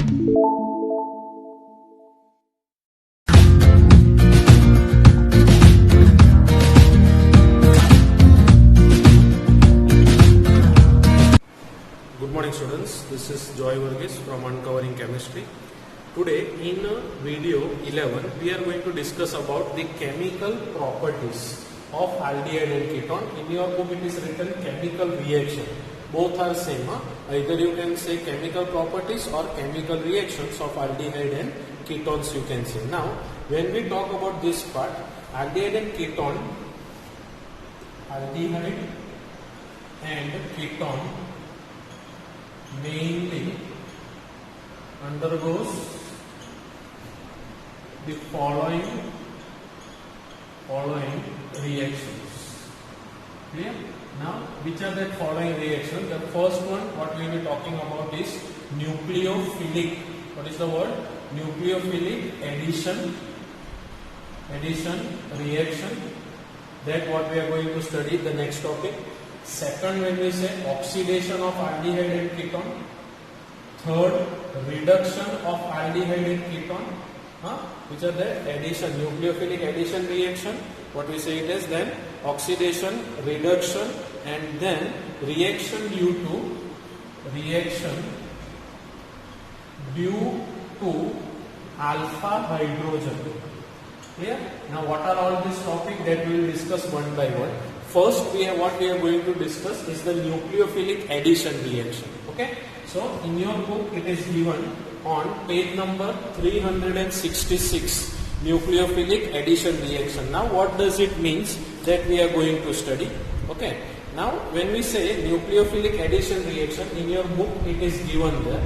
Good morning students, this is Joy Varghese from Uncovering Chemistry. Today in video 11 we are going to discuss about the chemical properties of aldehyde and ketone. In your book it is written chemical reaction. Both are same. Either you can say chemical properties or chemical reactions of aldehyde and ketones you can say. Now when we talk about this part, aldehyde and ketone, aldehyde and ketone mainly undergoes the following reactions. Clear? Now, which are the following reactions? The first one, what we will be talking about is nucleophilic. What is the word? Nucleophilic addition reaction. That what we are going to study the next topic. Second, when we say oxidation of aldehyde and ketone. Third, reduction of aldehyde and ketone. Which are the addition, nucleophilic addition reaction. What we say it is then oxidation, reduction, and then reaction due to alpha hydrogen. Clear? Now, what are all these topics that we will discuss one by one? First, what we are going to discuss is the nucleophilic addition reaction. Okay. So, in your book, it is given on page number 366, nucleophilic addition reaction. Now, what does it mean that we are going to study? Okay. Now, when we say nucleophilic addition reaction, in your book, it is given there.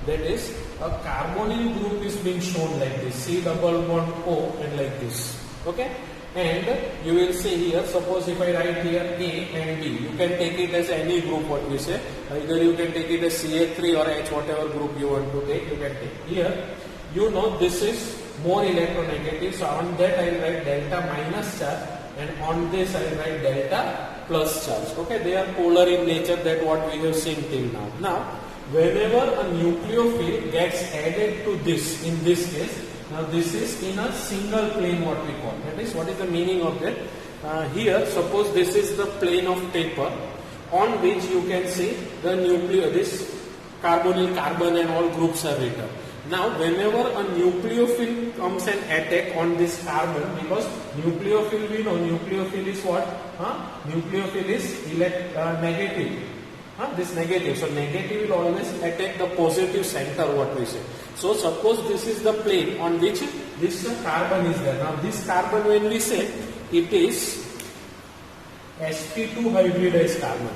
That is, a carbonyl group is being shown like this, C double bond O and like this. Okay. And you will see here, suppose if I write here A and B, you can take it as any group what we say. Either you can take it as CH3 or H, whatever group you want to take, you can take. Here, you know this is more electronegative, so on that I will write delta minus charge and on this I will write delta plus charge. Okay, they are polar in nature, that what we have seen till now. Now, whenever a nucleophile gets added to this, in this case, now this is in a single plane what we call. That is, what is the meaning of that? Here, suppose this is the plane of paper on which you can see the this carbonyl, carbon and all groups are written. Now, whenever a nucleophile comes and attack on this carbon, because nucleophile, we know nucleophile is what? Nucleophile is negative. This negative. So negative will always attack the positive center, what we say. So suppose this is the plane on which this carbon is there. Now this carbon, when we say, it is sp2 hybridized carbon.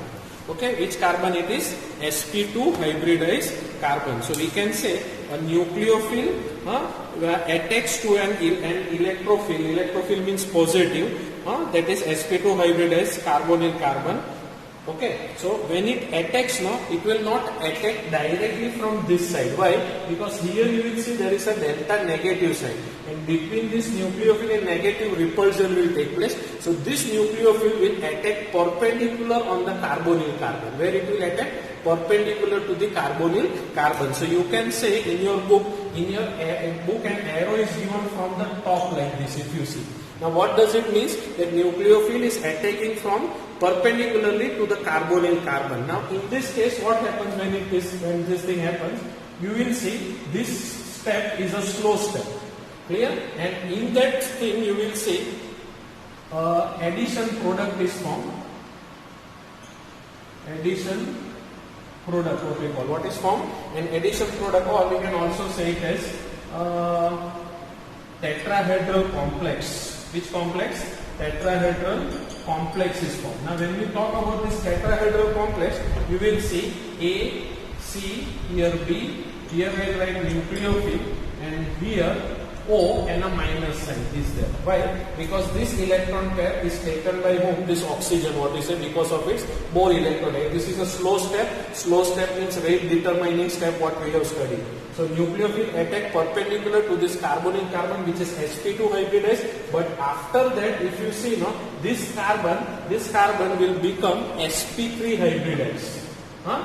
Okay, which carbon it is? sp2 hybridized carbon. So we can say a nucleophile attacks to an electrophile. Electrophile means positive. That is sp2 hybridized carbonyl carbon. Okay, so when it attacks now, it will not attack directly from this side. Why? Because here you will see there is a delta negative side, and between this nucleophile and negative repulsion will take place. So this nucleophile will attack perpendicular on the carbonyl carbon, where it will attack perpendicular to the carbonyl carbon. So you can say in your book, an arrow is given from the top like this, if you see. Now what does it mean? That nucleophile is attacking from perpendicularly to the carbonyl carbon. Now in this case, what happens when this thing happens? You will see this step is a slow step. Clear? And in that thing you will see addition product is formed. Addition product, what we call. What is formed? An addition product, or we can also say it as tetrahedral complex. Which complex? Tetrahedral complex is formed. Now when we talk about this tetrahedral complex, you will see A, C, here B, here we will write nucleophile, and here O and a minus sign is there. Why? Because this electron pair is taken by whom? This oxygen, what is it? Because of its more electron. This is a slow step. Slow step means rate determining step, what we have studied. So nucleophile attack perpendicular to this carbonyl carbon, which is sp2 hybridized. But after that, if you see, this carbon will become sp3 hybridized.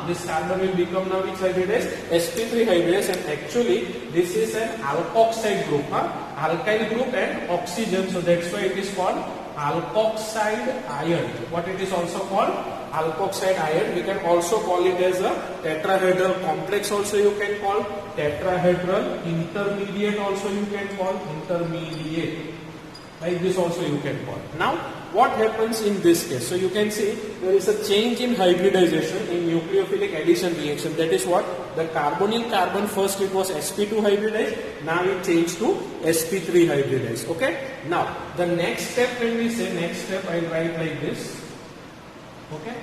This carbon will become now which hybridase? sp3 hybridase, and actually this is an alkoxide group, alkyl group and oxygen, so that's why it is called alkoxide ion. What it is also called? Alkoxide ion. We can also call it as a tetrahedral complex, also you can call tetrahedral intermediate, also you can call intermediate. Like this also you can call. Now what happens in this case? So you can see there is a change in hybridization in nucleophilic addition reaction. That is what? The carbonyl carbon, first it was sp2 hybridized, now it changed to sp3 hybridized. Okay. Now the next step, when we say next step, I will write like this. Okay.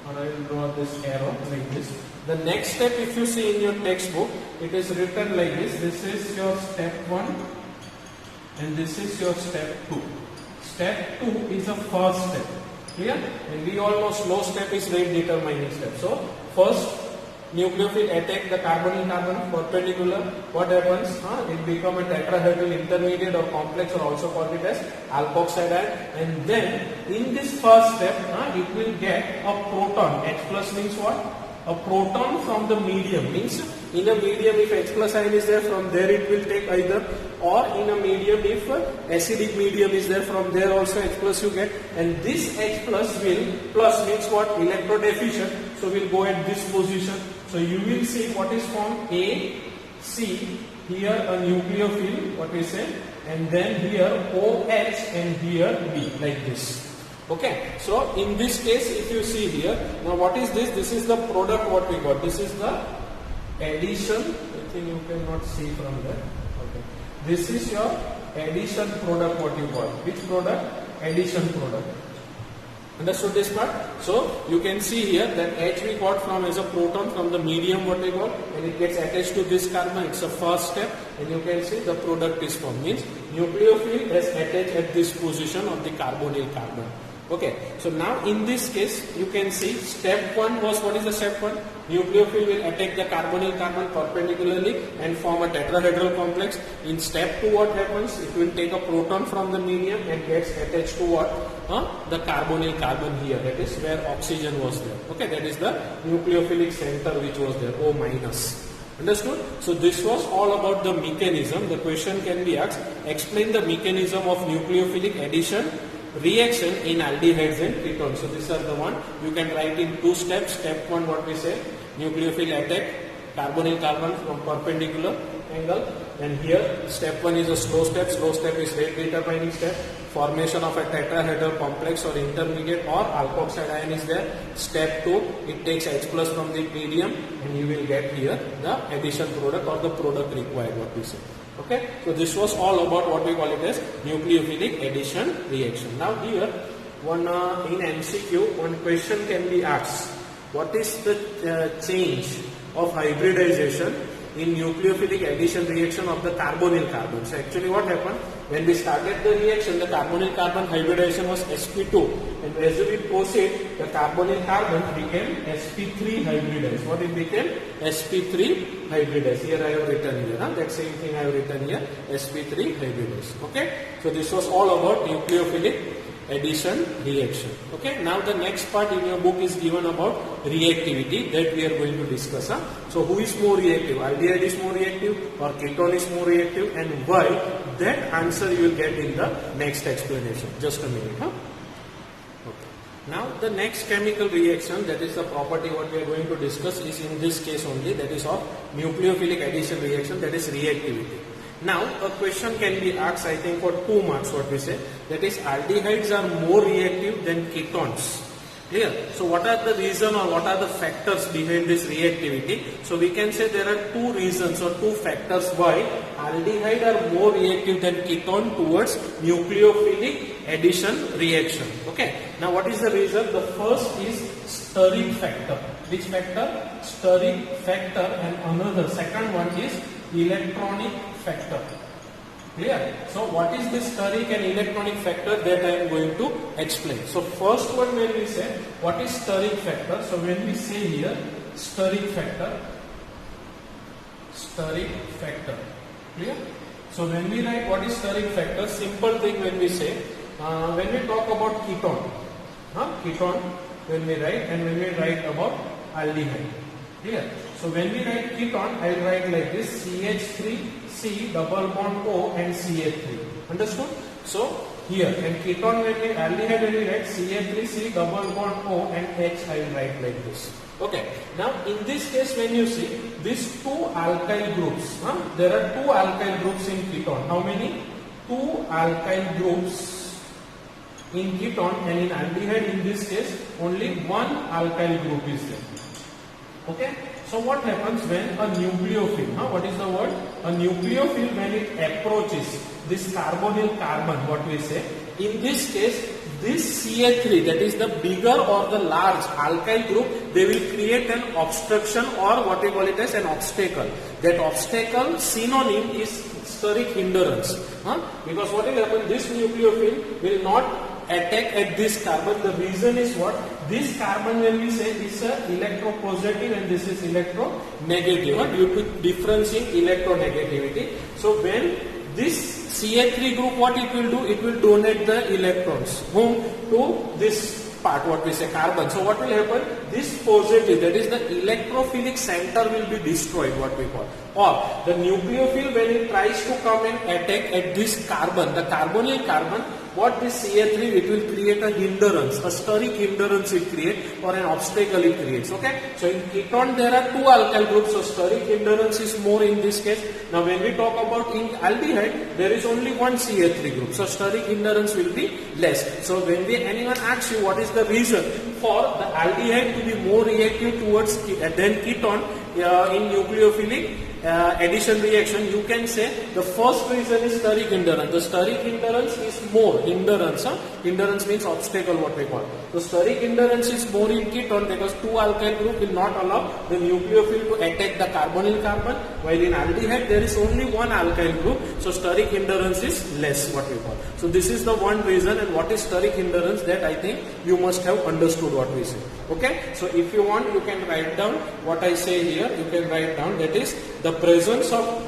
Or I will draw this arrow like this. The next step, if you see in your textbook, it is written like this. This is your step 1 and this is your step 2. Step 2 is a first step. Clear? And we all know slow step is rate determining step. So first nucleophile attack the carbonyl carbon perpendicular. What happens? It become a tetrahedral intermediate or complex, or also called it as alkoxide ion. And then in this first step, it will get a proton. H plus means what? A proton from the medium. Means in a medium, if H plus ion is there, from there it will take either, or in a medium if acidic medium is there, from there also H plus you get. And this H plus will, plus means what? Electrodeficient. So we'll go at this position. So you will see what is formed? A, C, here a nucleophile, what we say, and then here OH and here B, like this. Okay, so in this case, if you see here, now what is this? This is the product what we got. This is the addition. I think you cannot see from there. Okay, this is your addition product what you got. Which product? Addition product. Understood this part? So you can see here that H we got from as a proton from the medium what we got, and it gets attached to this carbon. It's a first step, and you can see the product is formed. Means nucleophile is attached at this position of the carbonyl carbon. Okay, so now in this case you can see step 1 was, what is the step 1? Nucleophile will attack the carbonyl carbon perpendicularly and form a tetrahedral complex. In step 2 what happens? It will take a proton from the medium and gets attached to what? The carbonyl carbon here, that is where oxygen was there. Okay, that is the nucleophilic center which was there, O minus. Understood? So this was all about the mechanism. The question can be asked, explain the mechanism of nucleophilic addition reaction in aldehydes and ketones. So these are the one you can write in 2 steps. Step 1 what we say, nucleophile attack carbonyl carbon from perpendicular angle, and here step 1 is a slow step. Slow step is rate determining step. Formation of a tetrahedral complex or intermediate or alkoxide ion is there. Step 2, it takes H plus from the medium, and you will get here the addition product or the product required what we say. Okay, so this was all about what we call it as nucleophilic addition reaction. Now here, one in MCQ, one question can be asked: what is the change of hybridization in nucleophilic addition reaction of the carbonyl carbon? So actually, what happened when we started the reaction? The carbonyl carbon hybridization was sp2, and as we proceed, the carbonyl carbon became sp3 hybridized. What it became? sp3 hybridized. Here I have written here. That same thing I have written here. sp3 hybridized. Okay. So this was all about nucleophilic addition reaction. Okay. Now the next part in your book is given about reactivity that we are going to discuss. So who is more reactive? Aldehyde is more reactive or ketone is more reactive, and why? That answer you will get in the next explanation. Just a minute. Okay. Now the next chemical reaction, that is the property what we are going to discuss, is in this case only, that is of nucleophilic addition reaction, that is reactivity. Now a question can be asked, I think for 2 marks what we say, that is aldehydes are more reactive than ketones. Clear? So what are the reason or what are the factors behind this reactivity? So we can say there are 2 reasons or 2 factors why aldehyde are more reactive than ketone towards nucleophilic addition reaction. Okay. Now what is the reason? The first is stirring factor. Which factor? Stirring factor, and another second one is electronic factor. Clear? So what is this stirring and electronic factor, that I am going to explain. So first one, when we say what is stirring factor, so when we say here stirring factor, clear? So when we write what is stirring factor, simple thing when we say, when we talk about ketone, ketone when we write, and when we write about aldehyde. Clear? So when we write ketone, I will write like this: CH3C double bond O and CH3. Understood? So here, and ketone when we aldehyde when we write CH3C double bond O and H, I will write like this. Okay. Now in this case, when you see these two alkyl groups, there are two alkyl groups in ketone. How many? Two alkyl groups in ketone, and in aldehyde in this case only one alkyl group is there. Okay. So what happens when a nucleophile, what is the word? A nucleophile, when it approaches this carbonyl carbon, what we say, in this case, this CH3, that is the bigger or the large alkyl group, they will create an obstruction, or what we call it as an obstacle. That obstacle synonym is steric hindrance. Because what will happen, this nucleophile will not attack at this carbon. The reason is what? This carbon, when we say, is electropositive and this is electronegative, due to difference in electronegativity. So when this CH3 group, what it will do? It will donate the electrons to this part, what we say, carbon. So what will happen? This positive, that is the electrophilic center, will be destroyed, what we call. Or the nucleophile, when it tries to come and attack at this carbon, the carbonyl carbon, what this CH3, it will create a hindrance, a steric hindrance it creates, or an obstacle it creates. Okay. So in ketone there are two alkyl groups, so steric hindrance is more in this case. Now when we talk about in aldehyde, there is only one CH3 group, so steric hindrance will be less. So when anyone asks you what is the reason for the aldehyde to be more reactive towards than ketone in nucleophilic addition reaction, you can say the first reason is steric hindrance. The steric hindrance is more hindrance. Hindrance means obstacle, what we call. The steric hindrance is more in ketone because two alkyl group will not allow the nucleophile to attack the carbonyl carbon, while in aldehyde there is only one alkyl group, so steric hindrance is less, what we call. So this is the one reason. And what is steric hindrance, that I think you must have understood what we say. Okay. So if you want, you can write down what I say here. You can write down, that is the presence of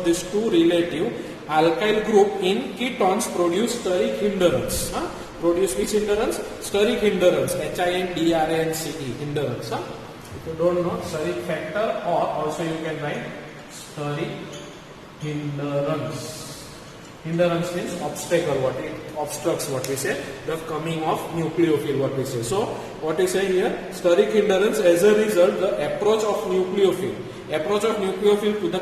this two relative alkyl group in ketones produce steric hindrance. Produce which hindrance? Steric hindrance. HINDRANCE, hindrance. If you don't know, steric factor, or also you can write steric hindrance. Hindrance means obstacle, what it obstructs, what we say, the coming of nucleophile, what we say. So what we say here, steric hindrance, as a result, the approach of nucleophile to the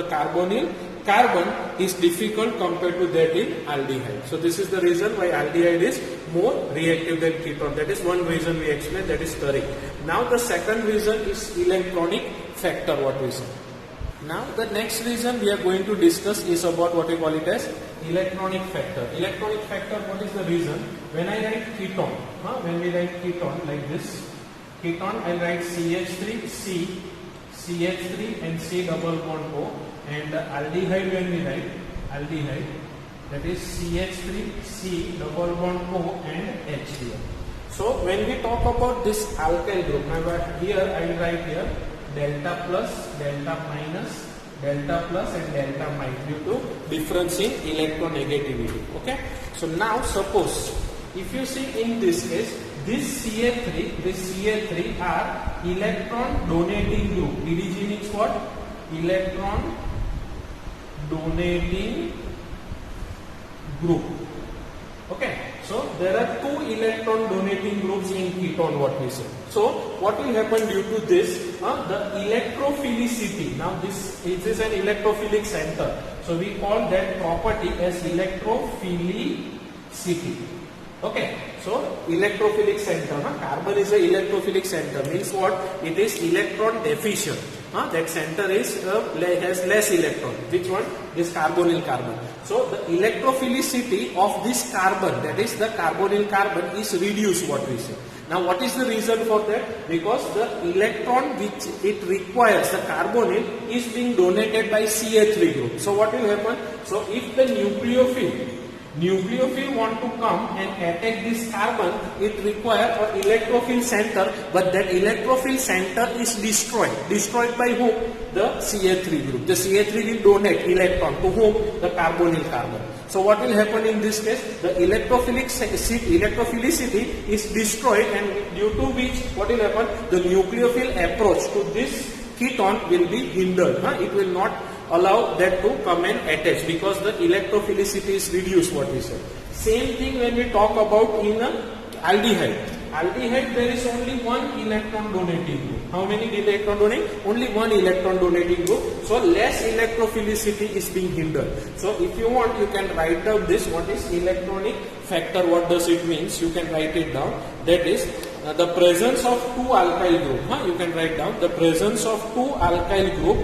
carbonyl carbon is difficult compared to that in aldehyde. So this is the reason why aldehyde is more reactive than ketone. That is one reason we explained, that is steric. Now the second reason is electronic factor, what we say. Now the next reason we are going to discuss is about what we call it as electronic factor. Electronic factor, what is the reason? When I write ketone, when we write ketone like this, ketone, I write CH3C, CH3 and C double bond O, and aldehyde, when we write aldehyde, that is CH3C double bond O and H here. So when we talk about this alkyl group, now here I will write here delta plus, delta minus, delta plus and delta minus due to difference in electronegativity. Okay. So now suppose if you see in this case, this CH3 are electron donating group. EDG means what? Electron donating group. Okay. So there are two electron donating groups in ketone, what we say. So what will happen due to this? The electrophilicity. Now this is an electrophilic center. So we call that property as electrophilicity. Okay. So electrophilic center. Carbon is an electrophilic center. Means what? It is electron deficient. That center is has less electron. Which one? This carbonyl carbon. So the electrophilicity of this carbon, that is the carbonyl carbon, is reduced, what we say. Now what is the reason for that? Because the electron which it requires, the carbonyl, is being donated by CH3 group. So what will happen? So if the nucleophile nucleophile want to come and attack this carbon, it requires an electrophile center, but that electrophile center is destroyed. Destroyed by whom? The Ca3 group. The Ca3 will donate electron to whom? The carbonyl carbon. So what will happen in this case? The electrophilicity is destroyed, and due to which what will happen? The nucleophile approach to this ketone will be hindered. It will not allow that to come and attach because the electrophilicity is reduced, what we say. Same thing when we talk about in aldehyde. Aldehyde, there is only one electron donating group. How many electron donating? Only one electron donating group. So less electrophilicity is being hindered. So if you want, you can write down this. What is electronic factor? What does it means? You can write it down. That is the presence of two alkyl group. You can write down the presence of two alkyl group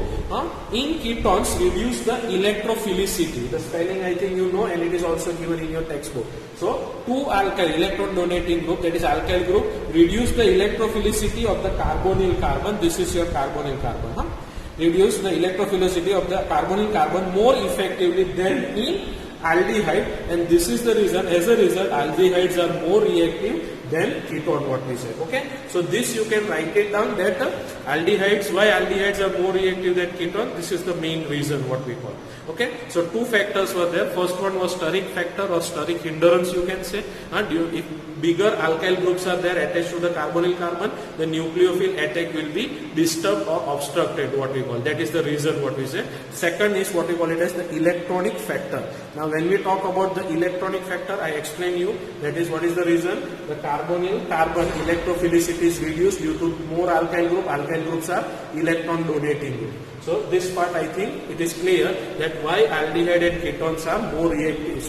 in ketones reduce the electrophilicity. The spelling I think you know, and it is also given in your textbook. So two alkyl electron donating group, that is alkyl group, reduce the electrophilicity of the carbonyl carbon. This is your carbonyl carbon. Reduce the electrophilicity of the carbonyl carbon more effectively than in aldehyde, and this is the reason. As a result, aldehydes are more reactive than ketone, what we said. Okay, so this you can write it down that aldehydes, why aldehydes are more reactive than ketone. This is the main reason what we call. Okay, so two factors were there. First one was steric factor or steric hindrance, you can say. If bigger alkyl groups are there attached to the carbonyl carbon, the nucleophile attack will be disturbed or obstructed, what we call. That is the reason what we say. Second is what we call it as the electronic factor. Now when we talk about the electronic factor, I explain you that is what is the reason. The carbonyl carbon electrophilicity is reduced due to more alkyl group. Alkyl groups are electron donating group. So this part I think it is clear that why aldehyde and ketones are more reactive.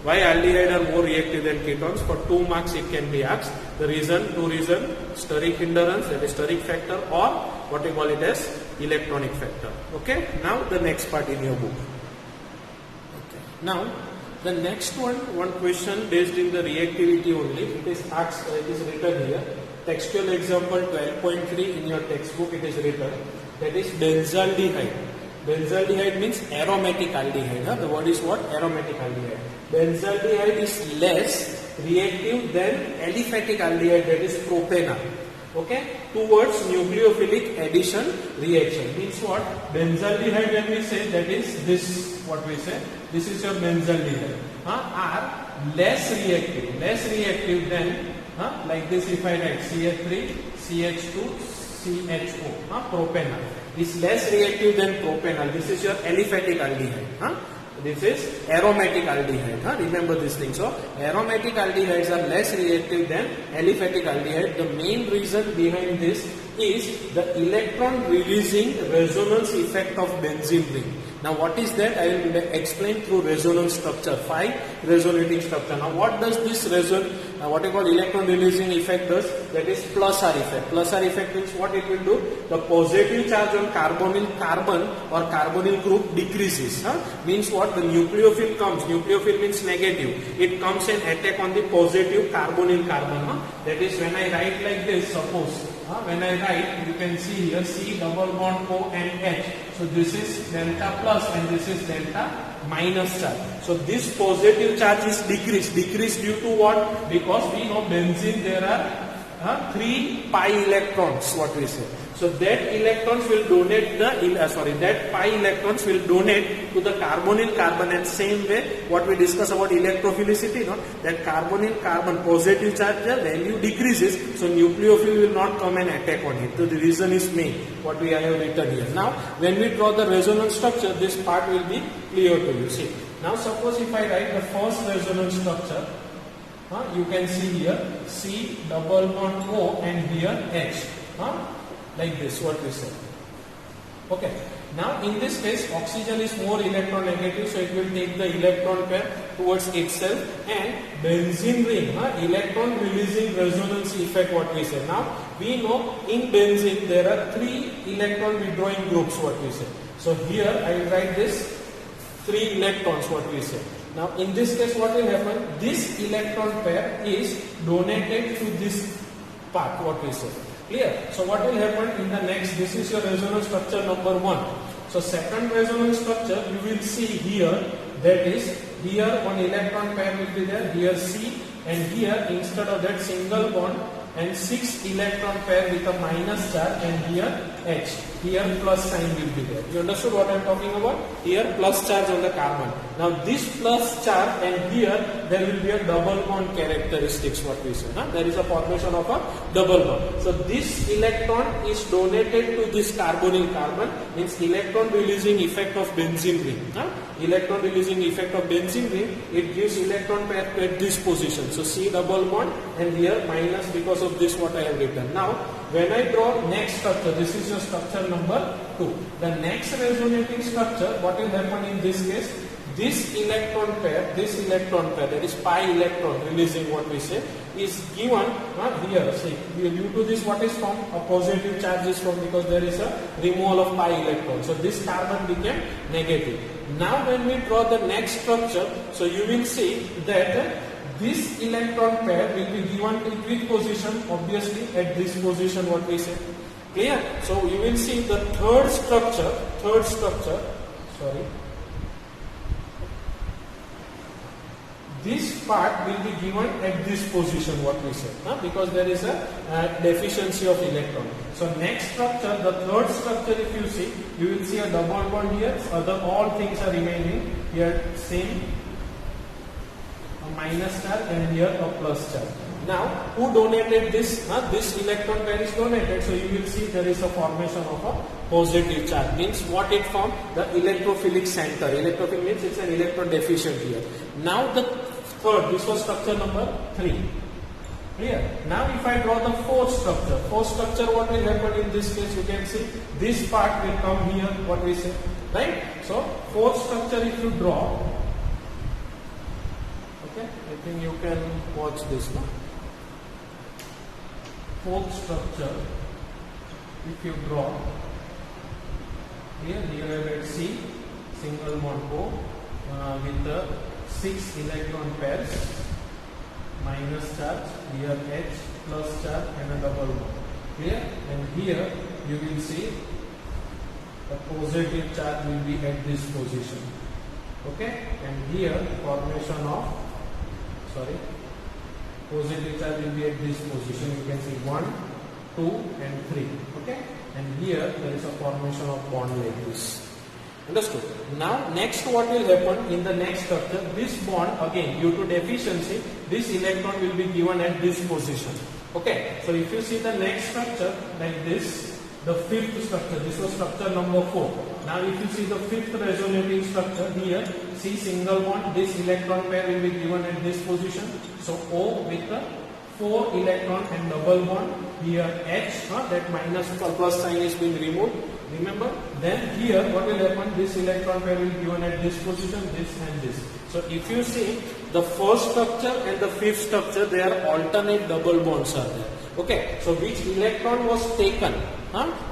Why aldehyde are more reactive than ketones? For 2 marks it can be asked. The reason, two reason, steric hindrance, that is steric factor, or what we call it as electronic factor. Okay. Now the next part in your book. Okay. Now the next one question based in the reactivity only. It is asked. It is written here. Textual example 12.3 in your textbook. It is written. That is benzaldehyde. Benzaldehyde means aromatic aldehyde. The word is what? Aromatic aldehyde. Benzaldehyde is less reactive than aliphatic aldehyde, that is propanol. Okay, towards nucleophilic addition reaction. Means what? Benzaldehyde, when we say, that is this, what we say, this is your benzaldehyde, are less reactive than, like this if I write CH3, CH2, CHO, propanol is less reactive than propanol. This is your aliphatic aldehyde. This is aromatic aldehyde. Remember this thing. So aromatic aldehydes are less reactive than aliphatic aldehyde. The main reason behind this is the electron releasing resonance effect of benzene ring. Now what is that? I will explain through resonance structure, 5 resonating structure. Now what does this what I call electron releasing effect does? That is plus R effect. Plus R effect means what it will do? The positive charge on carbonyl carbon or carbonyl group decreases. Means what? The nucleophile comes. Nucleophile means negative. It comes and attack on the positive carbonyl carbon. That is when I write like this, suppose. When I write, you can see here C double bond O and H. So this is delta plus and this is delta minus charge. So this positive charge is decreased. Decreased due to what? Because we know benzene there are 3 pi electrons, what we say. So that electrons will donate that pi electrons will donate to the carbonyl carbon, and same way what we discuss about electrophilicity, that carbonyl carbon positive charge the value decreases, so nucleophile will not come and attack on it. So the reason is main, what we have written here. Now when we draw the resonance structure, this part will be clear to you. See, now suppose if I write the first resonance structure, you can see here C double bond O and here H. Like this, what we said. Okay. Now in this case, oxygen is more electronegative, so it will take the electron pair towards itself, and benzene ring, electron releasing resonance effect, what we say. Now we know in benzene there are 3 electron withdrawing groups, what we say. So here I will write this 3 electrons, what we say. Now in this case what will happen? This electron pair is donated to this part, what we say. Clear? So what will happen in the next? This is your resonance structure number 1. So second resonance structure you will see here, that is here one electron pair will be there, here C, and here instead of that single bond and 6 electron pair with a minus charge, and here H. Here plus sign will be there. You understood what I am talking about? Here plus charge on the carbon. Now this plus charge, and here there will be a double bond characteristics, what we say. There is a formation of a double bond. So this electron is donated to this carbonyl carbon, means electron releasing effect of benzene ring. Electron releasing effect of benzene ring, it gives electron pair at this position. So C double bond, and here minus because of this what I have written. Now when I draw next structure, this is your structure number 2. The next resonating structure, what will happen in this case? This electron pair, that is pi electron releasing what we say, is given here. See, due to this what is formed? A positive charge is formed because there is a removal of pi electron. So this carbon became negative. Now when we draw the next structure, so you will see that this electron pair will be given in which position? Obviously at this position what we say. Clear? So you will see the third structure, this part will be given at this position what we say, because there is a deficiency of electron. So next structure, the third structure, if you see, you will see a double bond here, other all things are remaining here same, a minus charge, and here a plus charge. Now who donated this? This electron pair is donated, so you will see there is a formation of a positive charge. Means what it formed? The electrophilic center. Electrophilic means it's an electron deficient here. Now the third, this was structure number 3. Clear? Now if I draw the fourth structure, what will happen in this case? You can see this part will come here, what we say, right? So fourth structure if you draw, okay, I think you can watch this now. Fourth structure, if you draw, here at C, single bond O with the 6 electron pairs, minus charge, here H, plus charge, and a double bond. Clear? And here you will see the positive charge will be at this position. Okay? And here formation of, positive charge will be at this position. You can see 1, 2, and 3. Okay? And here there is a formation of bond like this. Understood? Now next what will happen in the next structure, this bond again due to deficiency, this electron will be given at this position. Okay? So if you see the next structure like this, the fifth structure, this was structure number 4. Now if you see the fifth resonating structure here, see single bond, this electron pair will be given at this position. So O with the 4 electron and double bond, here H, that minus plus sign is being removed. Remember? Then here what will happen? This electron pair will be given at this position, this and this. So if you see the first structure and the fifth structure, they are alternate double bonds are there. Okay, so which electron was taken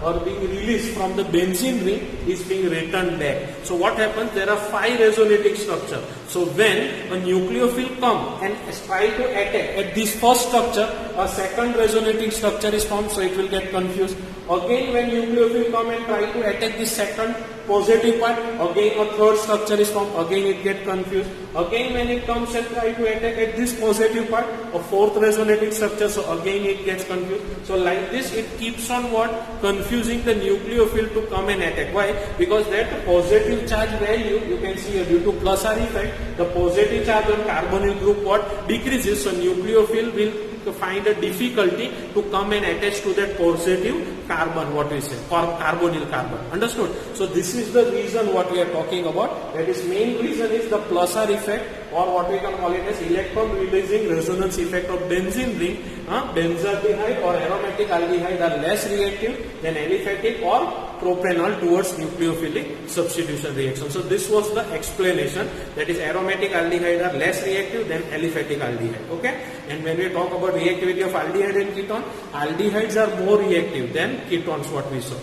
or being released from the benzene ring is being returned back. So what happens? There are 5 resonating structures. So when a nucleophile come and try to attack at this first structure, a second resonating structure is formed, so it will get confused. Again when nucleophile come and try to attack this second positive part, again a third structure is formed, again it gets confused. Again when it comes and try to attack at this positive part, a fourth resonating structure, so again it gets confused. So like this it keeps on what? Confusing the nucleophile to come and attack. Why? Because that positive charge value, you can see here due to plus R effect, the positive charge on carbonyl group what? Decreases, so nucleophile will find a difficulty to come and attach to that positive carbon, what we say, or carbonyl carbon. Understood? So this is the reason what we are talking about. That is main reason is the plus R effect, or what we can call it as electron releasing resonance effect of benzene ring. Benzaldehyde or aromatic aldehyde are less reactive than aliphatic or propanol towards nucleophilic substitution reaction. So this was the explanation, that is aromatic aldehyde are less reactive than aliphatic aldehyde. Okay? And when we talk about reactivity of aldehyde and ketone, aldehydes are more reactive than ketones, what we saw.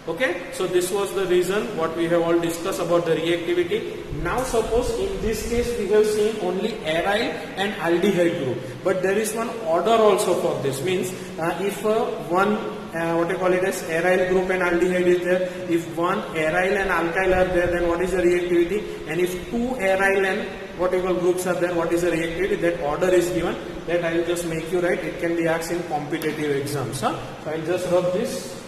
Okay, so this was the reason what we have all discussed about the reactivity. Now suppose in this case we have seen only aryl and aldehyde group, but there is one order also for this. Means if one what you call it as aryl group and aldehyde is there. If one aryl and alkyl are there, then what is the reactivity? And if two aryl and what you call groups are there, what is the reactivity? That order is given. That I will just make you write. It can be asked in competitive exams. So I will just rub this.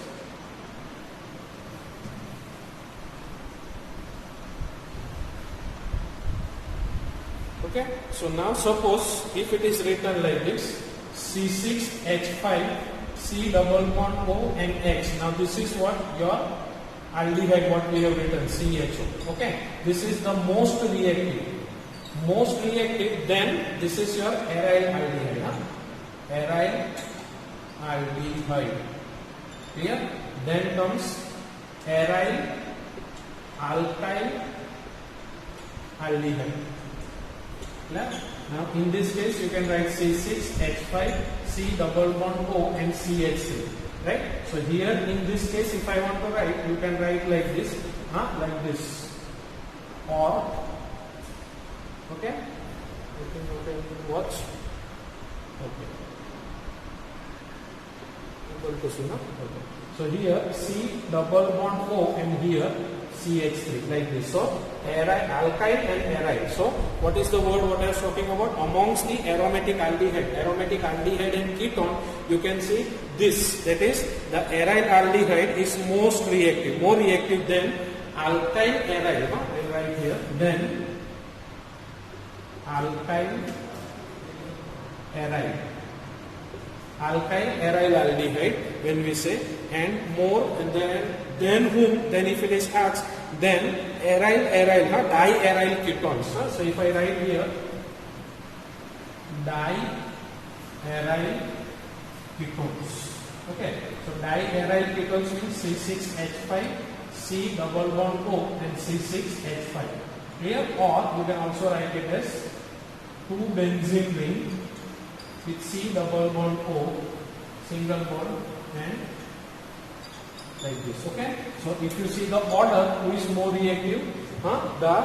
Okay. So now suppose if it is written like this, C6H5 C double bond O and X. Now this is what your aldehyde, what we have written, CHO. Okay. This is the most reactive. Most reactive, then this is your aryl aldehyde. Aryl aldehyde. Clear? Then comes aryl alkyl aldehyde. Clear? Now in this case you can write C6H5 C double bond O and CH3. Right? So here in this case if I want to write, you can write like this. Like this. Or okay? You can watch. Okay. Able to see, no? Okay. So here C double bond O and here CH3 like this. So alkyl and aryl. So what is the word what I was talking about? Amongst the aromatic aldehyde and ketone, you can see this. That is the aryl aldehyde is most reactive, more reactive than alkyl aryl. I will write here. Then alkyl aryl aldehyde when we say, and more than whom, then if it is asked, then aryl diaryl ketones. So if I write here diaryl ketones. Okay, so diaryl ketones means C6H5 C double bond O and C6H5. Here, or you can also write it as 2-benzene ring with C double bond O, single bond, and like this. Okay. So if you see the order, who is more reactive? The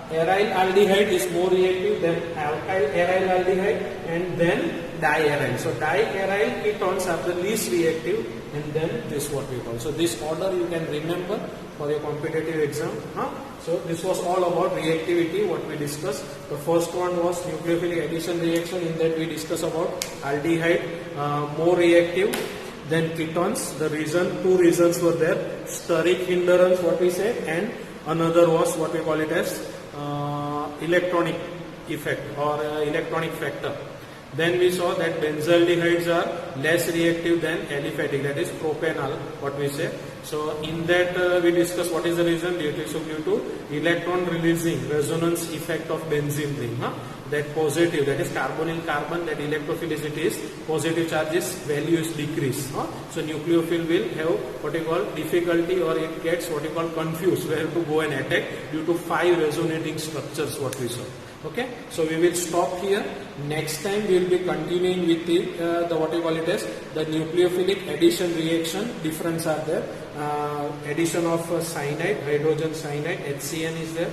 aryl aldehyde is more reactive than alkyl aryl aldehyde, and then diaryl. So diaryl ketones are the least reactive, and then this what we call. So this order you can remember for your competitive exam. So this was all about reactivity, what we discussed. The first one was nucleophilic addition reaction. In that we discussed about aldehyde more reactive than ketones. The reason, two reasons were there: steric hindrance, what we said, and another was what we call it as electronic effect or electronic factor. Then we saw that benzaldehydes are less reactive than aliphatic, that is propanol, what we say. So in that we discussed what is the reason, due to electron releasing resonance effect of benzene ring. That positive, that is carbonyl carbon, that electrophilicity is positive charges value is decreased. So nucleophile will have what you call difficulty, or it gets what you call confused where to go and attack due to 5 resonating structures what we saw. Okay, so we will stop here. Next time we will be continuing with the what you call it as the nucleophilic addition reaction. Difference are there. Addition of cyanide, hydrogen cyanide, HCN is there.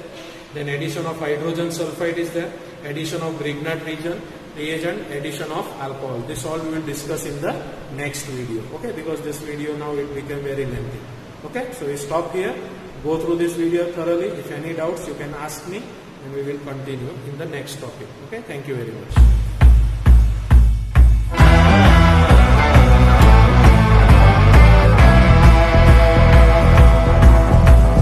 Then addition of hydrogen sulfide is there. Addition of Grignard reagent, addition of alcohol. This all we will discuss in the next video. Okay, because this video now it became very lengthy. Okay, so we stop here. Go through this video thoroughly. If any doubts, you can ask me, and we will continue in the next topic. Okay, thank you very much.